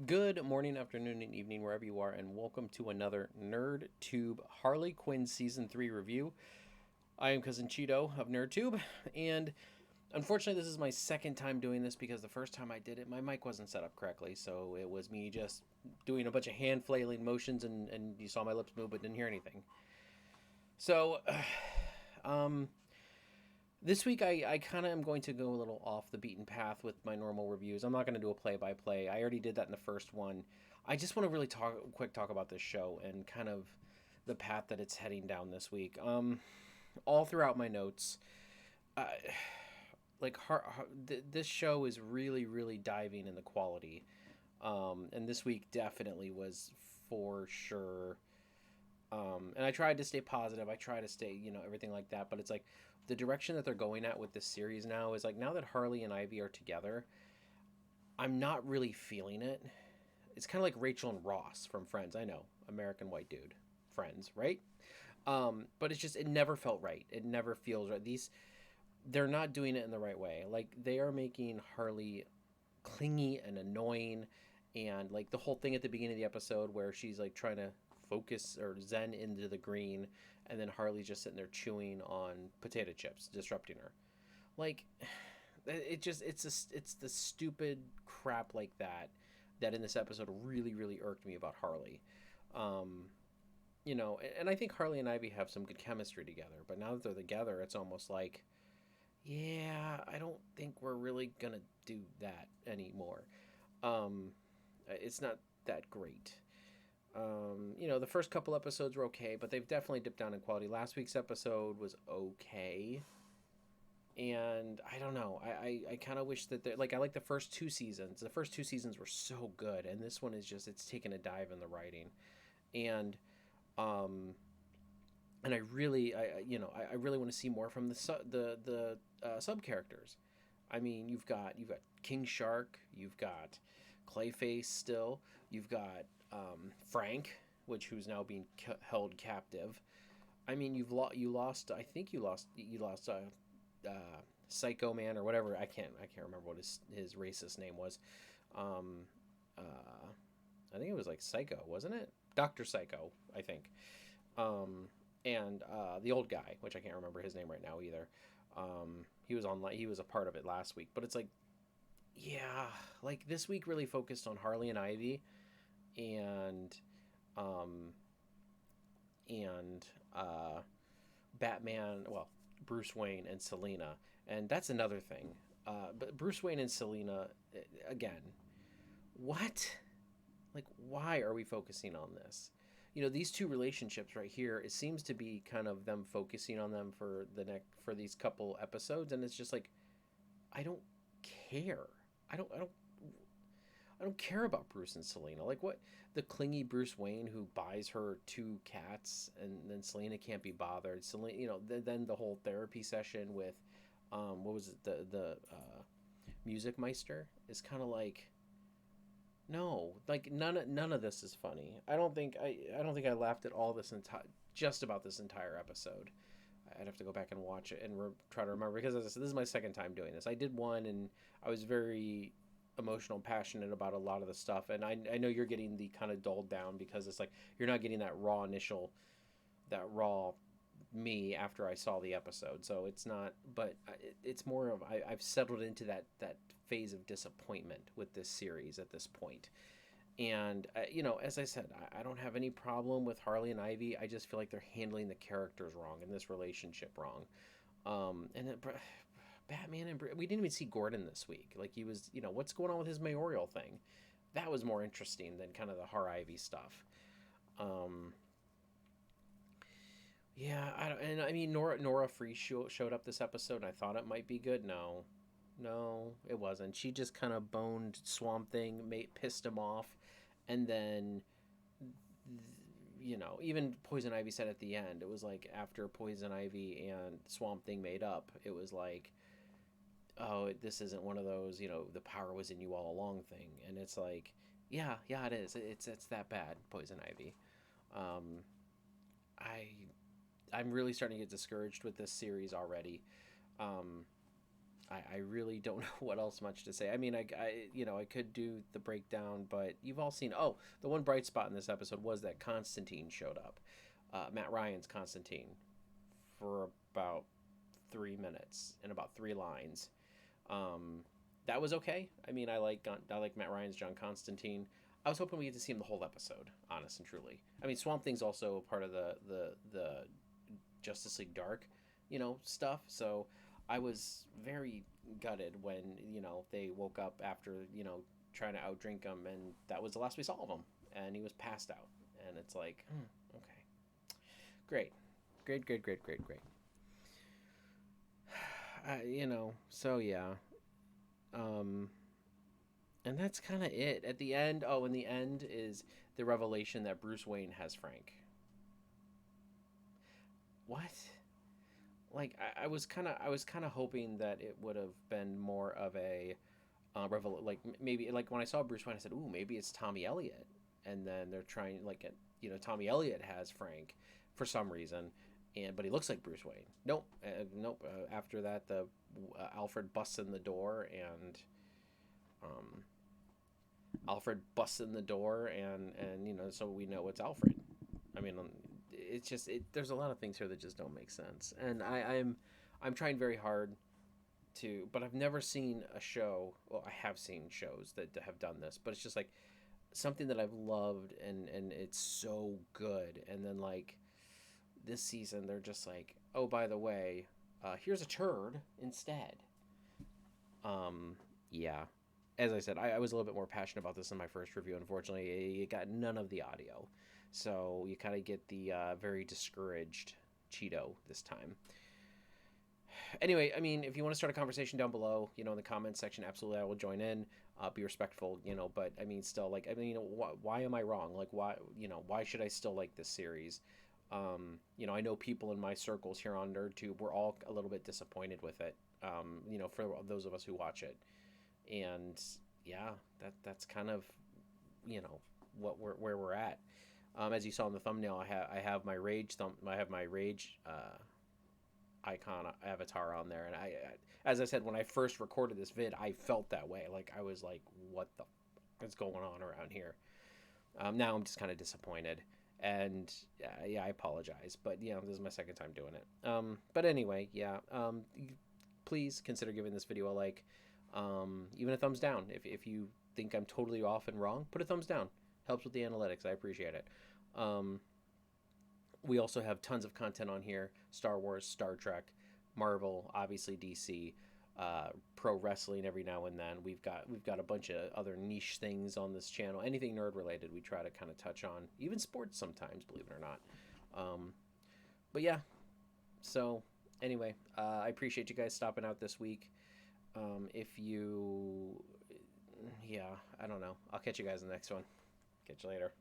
Good morning, afternoon, and evening, wherever you are, and welcome to another NerdTube Harley Quinn Season 3 review. I am Cousin Cheeto of NerdTube, and unfortunately, this is my second time doing this because the first time I did it, my mic wasn't set up correctly, so it was me just doing a bunch of hand flailing motions, and you saw my lips move but didn't hear anything. So, um, this week, I kind of am going to go a little off the beaten path with my normal reviews. I'm not going to do a play by play. I already did that in the first one. I just want to really talk about this show and kind of the path that it's heading down this week. All throughout my notes, uh, this show is really diving in the quality. And this week definitely was for sure. And I tried to stay positive. I try to stay, everything like that. But it's like the direction that they're going at with this series now is like now that Harley and Ivy are together, I'm not really feeling it. It's kind of like Rachel and Ross from Friends. I know, American white dude, Friends, right? But it's just it never felt right. It never feels right. They're not doing it in the right way. Like they are making Harley clingy and annoying, and like the whole thing at the beginning of the episode where she's like trying to focus or zen into the green, and then Harley's just sitting there chewing on potato chips, disrupting her. Like it's the stupid crap like that in this episode really irked me about Harley. Um, and I think Harley and Ivy have some good chemistry together, but now that they're together, it's almost like, yeah, I don't think we're really gonna do that anymore. Um, it's not that great. The first couple episodes were okay, but they've definitely dipped down in quality. Last week's episode was okay, and I don't know. I kind of wish that I like the first two seasons. The first two seasons were so good, and this one is just it's taken a dive in the writing, and um, and I really want to see more from the sub characters. I mean, you've got King Shark, you've got Clayface still, you've got Frank, who's now being held captive. I mean, you lost. I think you lost Psycho Man or whatever. I can't remember what his racist name was. Um, I think it was like Psycho, wasn't it? Doctor Psycho, I think. Um, and the old guy, which I can't remember his name right now either. He was on. He was a part of it last week, but it's like, yeah, like this week really focused on Harley and Ivy, and um, and Batman. Well, Bruce Wayne and Selina, and that's another thing. But Bruce Wayne and Selina, again, what? Like, why are we focusing on this? These two relationships right here, it seems to be kind of them focusing on them for these couple episodes, and it's just like I don't care. I don't I don't I don't care about Bruce and Selena. Like what the clingy Bruce Wayne who buys her two cats, and then Selena can't be bothered. Selena, then the whole therapy session with what was it, the Music Meister is kind of like, no, like none of this is funny. I don't think I laughed at all this entire just about this entire episode. I'd have to go back and watch it and try to remember, because as I said, this is my second time doing this. I did one and I was very emotional, passionate about a lot of the stuff, and I know you're getting the kind of dulled down because it's like you're not getting that raw me after I saw the episode. So it's not, but it's more of I've settled into that phase of disappointment with this series at this point. And as I said, I don't have any problem with Harley and Ivy. I just feel like they're handling the characters wrong and this relationship wrong. And then Batman and we didn't even see Gordon this week. Like he was, what's going on with his mayoral thing? That was more interesting than kind of the Har Ivy stuff. Um, yeah, and I mean Nora Free showed up this episode, and I thought it might be good. No, no, it wasn't. She just kind of boned Swamp Thing, pissed him off, and then even Poison Ivy said at the end, it was like after Poison Ivy and Swamp Thing made up, it was like, oh, this isn't one of those, the power was in you all along thing, and it's like, yeah, it is. It's that bad, Poison Ivy. Um, I I'm really starting to get discouraged with this series already. Um, I really don't know what else much to say. I mean, I could do the breakdown, but you've all seen. Oh, the one bright spot in this episode was that Constantine showed up, Matt Ryan's Constantine, for about 3 minutes and about 3 lines. Um, that was okay. I mean, I like Matt Ryan's John Constantine. I was hoping we get to see him the whole episode, honest and truly. I mean, Swamp Thing's also part of the Justice League Dark, stuff. So I was very gutted when they woke up after trying to outdrink him, and that was the last we saw of him, and he was passed out, and it's like, okay, great, great, great, great, great, great. So yeah, um, and that's kind of it. At the end, oh, in the end is the revelation that Bruce Wayne has Frank. What? Like I was kind of hoping that it would have been more of a like maybe like when I saw Bruce Wayne, I said, "Ooh, maybe it's Tommy Elliott," and then they're trying like Tommy Elliott has Frank for some reason, but he looks like Bruce Wayne. Nope, nope. After that, the Alfred busts in the door, and um, Alfred busts in the door, and so we know it's Alfred. I mean, it's just there's a lot of things here that just don't make sense, and I'm trying very hard but I've never seen a show. Well, I have seen shows that have done this, but it's just like something that I've loved, and it's so good, and then like this season they're just like, oh, by the way, here's a turd instead. Um, yeah. As I said, I was a little bit more passionate about this in my first review. Unfortunately, you got none of the audio, so you kind of get the very discouraged Cheeto this time. Anyway, I mean, if you want to start a conversation down below, in the comments section, absolutely, I will join in. Be respectful, but I mean, still, like, I mean, why am I wrong? Like, why should I still like this series? I know people in my circles here on NerdTube were all a little bit disappointed with it. For those of us who watch it, and yeah, that's kind of, you know, where we're at. As you saw in the thumbnail, I have my rage icon avatar on there, and as I said, when I first recorded this vid, I felt that way. Like I was like, what the is going on around here? Now I'm just kind of disappointed, and yeah, I apologize, but this is my second time doing it. But anyway, yeah, please consider giving this video a like, even a thumbs down. If you think I'm totally off and wrong, put a thumbs down. Helps with the analytics. I appreciate it. Um, we also have tons of content on here: Star Wars, Star Trek, Marvel, obviously DC, pro wrestling every now and then. We've got a bunch of other niche things on this channel. Anything nerd related, we try to kind of touch on. Even sports sometimes, believe it or not. But yeah. So anyway, I appreciate you guys stopping out this week. If you, yeah, I don't know. I'll catch you guys in the next one. Catch you later.